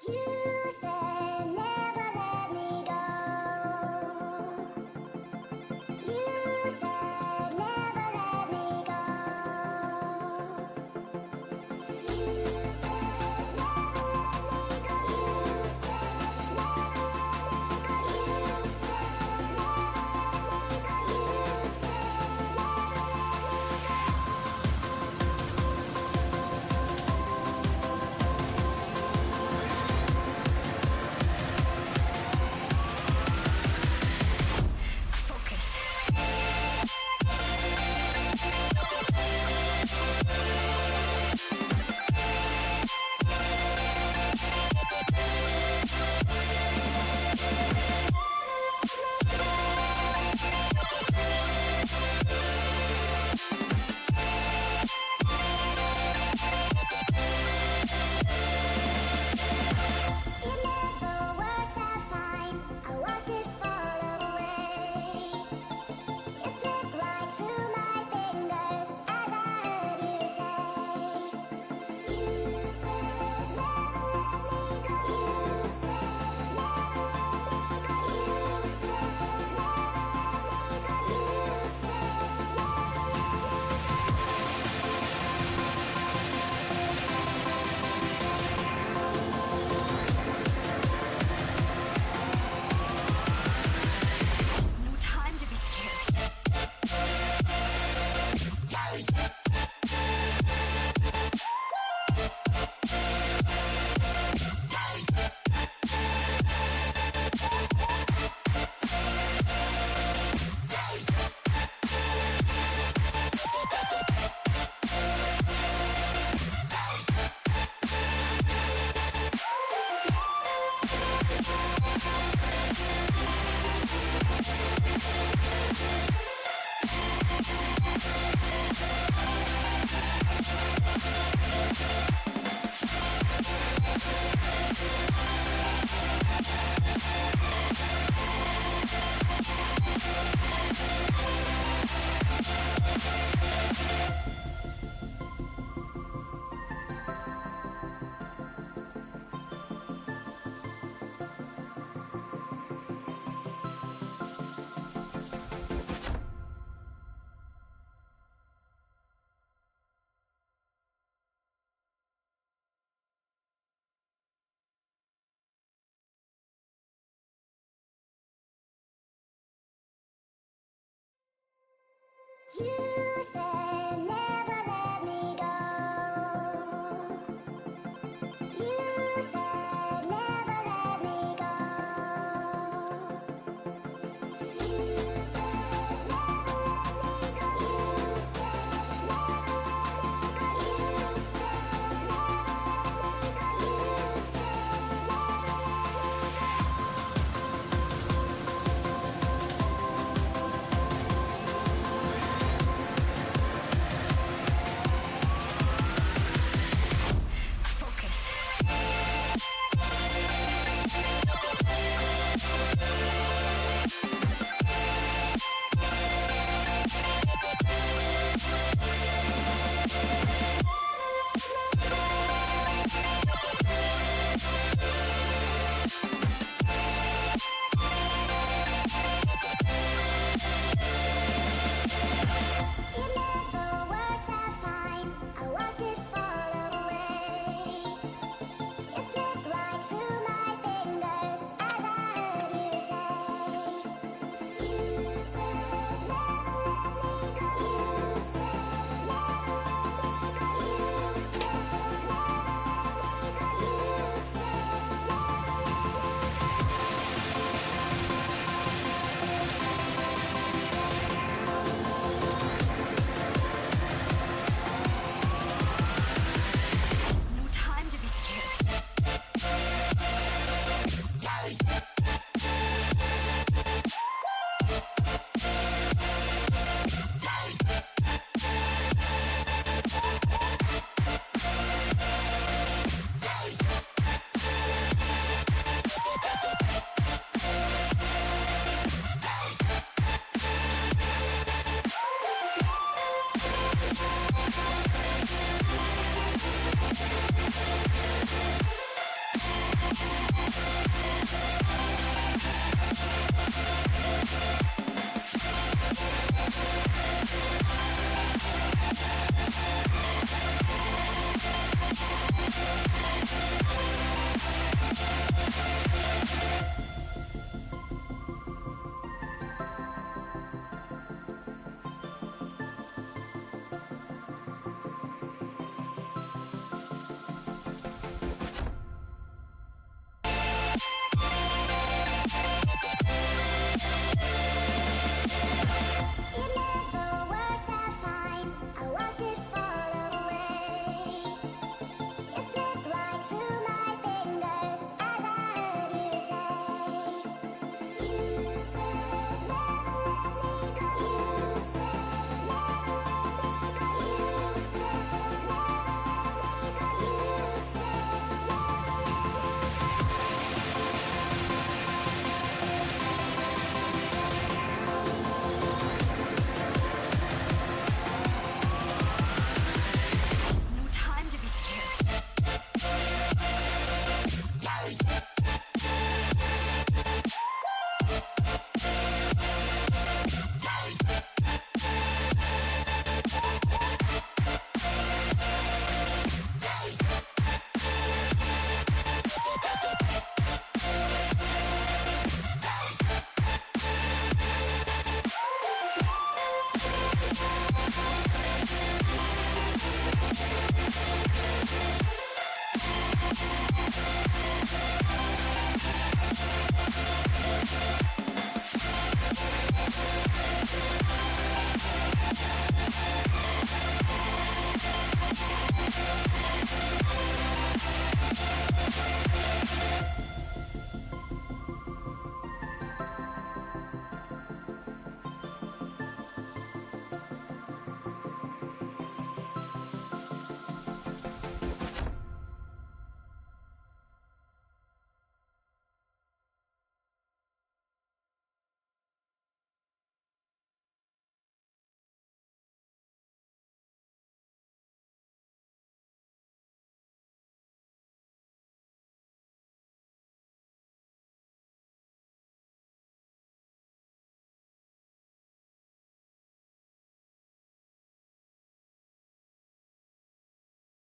You said never let me go. You said never let me go. You said never let me go. You said never let me go. You said never let me go. You said it never worked out fine. I watched it fall away. It slipped right through my fingers as I heard you say. You said never let me go. You said never let me go. You said never let me go. You said No time to be scared. you said never